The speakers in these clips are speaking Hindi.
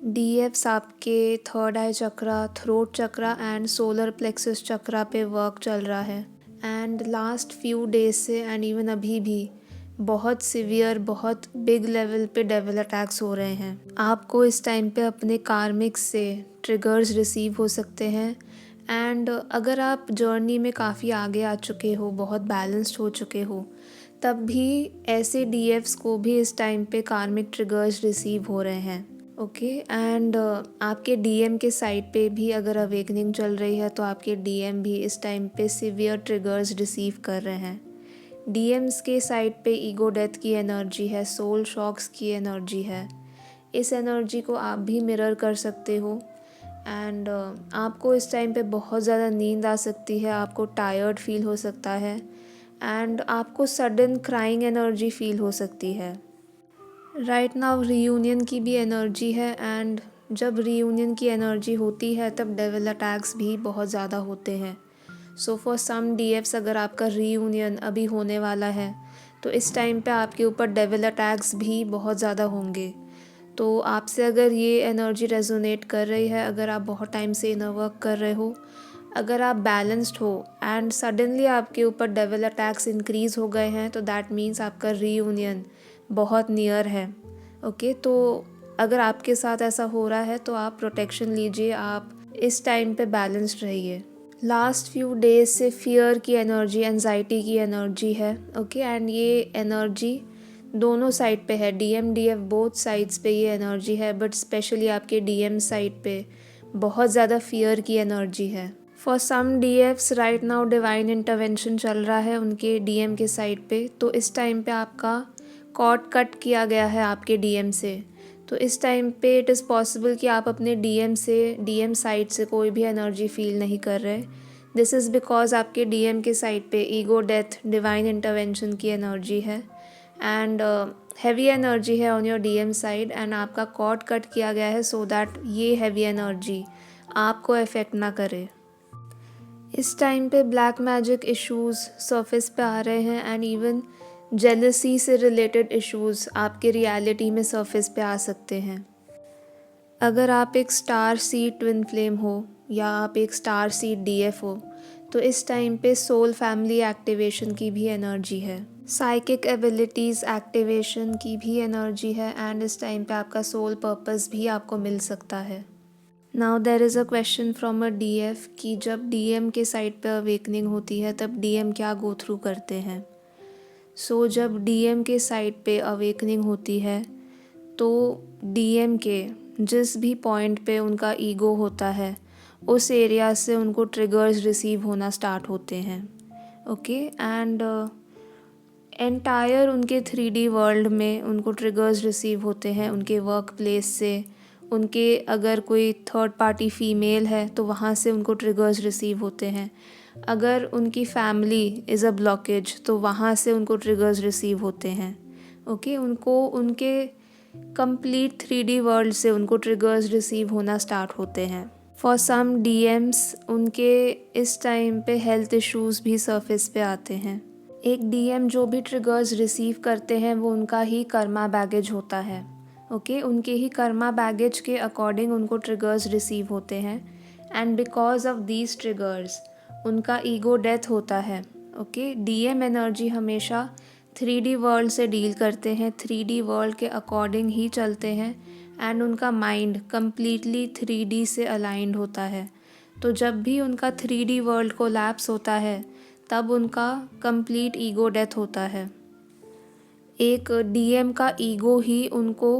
डीएफ्स आपके third eye chakra, throat chakra and solar plexus chakra पे वर्क चल रहा है। एंड लास्ट फ्यू डेज से एंड इवन अभी भी बहुत सिवियर, बहुत बिग लेवल पे डेविल अटैक्स हो रहे हैं। आपको इस टाइम पे अपने कार्मिक्स से ट्रिगर्स रिसीव हो सकते हैं। एंड अगर आप जर्नी में काफ़ी आगे आ चुके हो, बहुत बैलेंस्ड हो चुके हो, तब भी ऐसे डीएफ्स को भी इस टाइम पे कार्मिक ट्रिगर्स रिसीव हो रहे हैं। ओके एंड आपके डीएम के साइड पे भी अगर अवेकनिंग चल रही है तो आपके डीएम भी इस टाइम पे सिवियर ट्रिगर्स रिसीव कर रहे हैं। डीएम्स के साइड पे ईगो डेथ की एनर्जी है, सोल शॉक्स की एनर्जी है। इस एनर्जी को आप भी मिरर कर सकते हो। एंड आपको इस टाइम पे बहुत ज़्यादा नींद आ सकती है, आपको टायर्ड फील हो सकता है एंड आपको सडन क्राइंग एनर्जी फील हो सकती है। राइट नाउ रीयूनियन की भी एनर्जी है एंड जब रीयूनियन की एनर्जी होती है तब डेविल अटैक्स भी बहुत ज़्यादा होते हैं। सो फॉर सम डीएफ्स अगर आपका रीयूनियन अभी होने वाला है तो इस टाइम पे आपके ऊपर डेविल अटैक्स भी बहुत ज़्यादा होंगे। तो आपसे अगर ये एनर्जी रेजोनेट कर रही है, अगर आप बहुत टाइम से इनर वर्क कर रहे हो, अगर आप बैलेंस्ड हो एंड सडनली आपके ऊपर डेविल अटैक्स इंक्रीज़ हो गए हैं तो दैट मीन्स आपका रीयूनियन बहुत नियर है। ओके तो अगर आपके साथ ऐसा हो रहा है तो आप प्रोटेक्शन लीजिए, आप इस टाइम पे बैलेंस्ड रहिए। लास्ट फ्यू डेज से फियर की एनर्जी, एनजाइटी की एनर्जी है। ओके एंड ये एनर्जी दोनों साइड पे है, डीएम डीएफ बोथ साइड्स पे ये एनर्जी है, बट स्पेशली आपके डीएम साइड पे बहुत ज़्यादा फियर की एनर्जी है। For some DFs right now divine intervention चल रहा है उनके डीएम के साइड पे, तो इस टाइम पे आपका कॉर्ड कट किया गया है आपके डीएम से। तो इस टाइम पे इट इज़ पॉसिबल कि आप अपने डीएम साइड से कोई भी एनर्जी फील नहीं कर रहे। दिस इज़ बिकॉज आपके डीएम के साइड पे ईगो डेथ, डिवाइन इंटरवेंशन की एनर्जी है एंड हैवी एनर्जी है on your DM side and आपका कॉर्ड कट किया गया है सो दैट ये हैवी एनर्जी आपको अफेक्ट ना करे। इस टाइम पे ब्लैक मैजिक इश्यूज सरफेस पे आ रहे हैं एंड इवन जेलसी से रिलेटेड इश्यूज आपके रियलिटी में सरफेस पे आ सकते हैं। अगर आप एक स्टार सीड ट्विन फ्लेम हो या आप एक स्टार सीड डीएफ हो तो इस टाइम पे सोल फैमिली एक्टिवेशन की भी एनर्जी है, साइकिक एबिलिटीज़ एक्टिवेशन की भी एनर्जी है एंड इस टाइम पे आपका सोल पर्पस भी आपको मिल सकता है। Now there is a question from a DF कि जब डीएम के साइड पे अवेकनिंग होती है तब डीएम क्या गो थ्रू करते हैं। सो जब डीएम के साइड पे अवेकनिंग होती है तो डीएम के जिस भी पॉइंट पे उनका ईगो होता है उस एरिया से उनको ट्रिगर्स रिसीव होना स्टार्ट होते हैं। ओके एंड एंटायर उनके 3D वर्ल्ड में उनको ट्रिगर्स रिसीव होते हैं, उनके वर्क प्लेस से, उनके अगर कोई थर्ड पार्टी फ़ीमेल है तो वहाँ से उनको ट्रिगर्स रिसीव होते हैं। अगर उनकी फैमिली इज़ अ ब्लॉकेज तो वहाँ से उनको ट्रिगर्स रिसीव होते हैं। ओके उनको उनके कंप्लीट 3D वर्ल्ड से उनको ट्रिगर्स रिसीव होना स्टार्ट होते हैं। फॉर सम डीएम्स उनके इस टाइम पे हेल्थ इश्यूज़ भी सरफेस पे आते हैं। एक डीएम जो भी ट्रिगर्स रिसीव करते हैं वो उनका ही कर्मा बैगेज होता है। ओके उनके ही कर्मा बैगेज के अकॉर्डिंग उनको ट्रिगर्स रिसीव होते हैं and because of these triggers उनका ईगो डेथ होता है। ओके डीएम एनर्जी हमेशा 3D वर्ल्ड से डील करते हैं, 3D वर्ल्ड के अकॉर्डिंग ही चलते हैं एंड उनका माइंड कम्प्लीटली 3D से अलाइंड होता है। तो जब भी उनका 3D वर्ल्ड को लैप्स होता है तब उनका कंप्लीट ईगो डेथ होता है। एक डीएम का ईगो ही उनको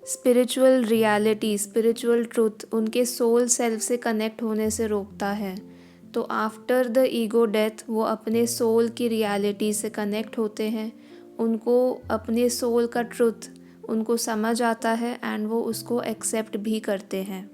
स्पिरिचुअल रियलिटी, स्पिरिचुअल ट्रुथ, उनके सोल सेल्फ से कनेक्ट होने से रोकता है। तो आफ्टर द ईगो डेथ वो अपने सोल की रियलिटी से कनेक्ट होते हैं, उनको अपने सोल का ट्रुथ उनको समझ आता है एंड वो उसको एक्सेप्ट भी करते हैं।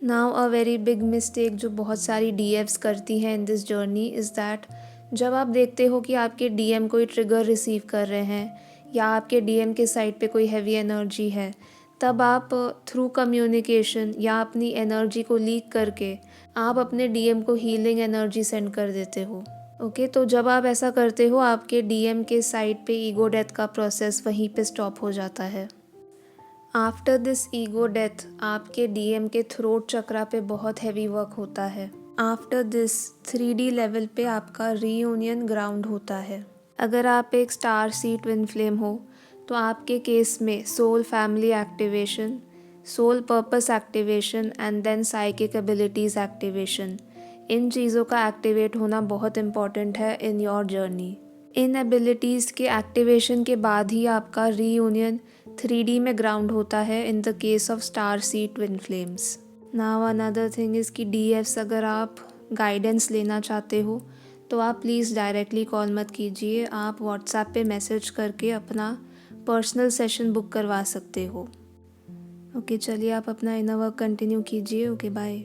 Now a very big mistake जो बहुत सारी डीएफ्स करती हैं in this journey is that जब आप देखते हो कि आपके डीएम कोई ट्रिगर रिसीव कर रहे हैं या आपके डीएम के साइड पे कोई हैवी एनर्जी है, तब आप थ्रू कम्युनिकेशन या अपनी एनर्जी को लीक करके आप अपने डीएम को हीलिंग एनर्जी सेंड कर देते हो। ओके तो जब आप ऐसा करते हो आपके डीएम के साइड पे ईगो डेथ का प्रोसेस वहीं पे स्टॉप हो जाता है। आफ्टर दिस ईगो डेथ आपके डीएम के थ्रोट चक्रा पे बहुत हैवी वर्क होता है। आफ्टर दिस 3D लेवल पे आपका रीयूनियन ग्राउंड होता है। अगर आप एक स्टार सी ट्विन फ्लेम हो तो आपके केस में soul family activation, soul purpose activation and then psychic abilities activation, इन चीज़ों का एक्टिवेट होना बहुत इम्पॉर्टेंट है इन योर जर्नी। इन एबिलिटीज़ के एक्टिवेशन के बाद ही आपका रीयूनियन 3D में ग्राउंड होता है in the case of starseed twin flames. Now another thing is कि डीएफ्स अगर आप गाइडेंस लेना चाहते हो तो आप प्लीज़ डायरेक्टली कॉल मत कीजिए, आप व्हाट्सएप पे मैसेज करके अपना पर्सनल सेशन बुक करवा सकते हो। ओके चलिए आप अपना इनर वर्क कंटिन्यू कीजिए। Okay bye.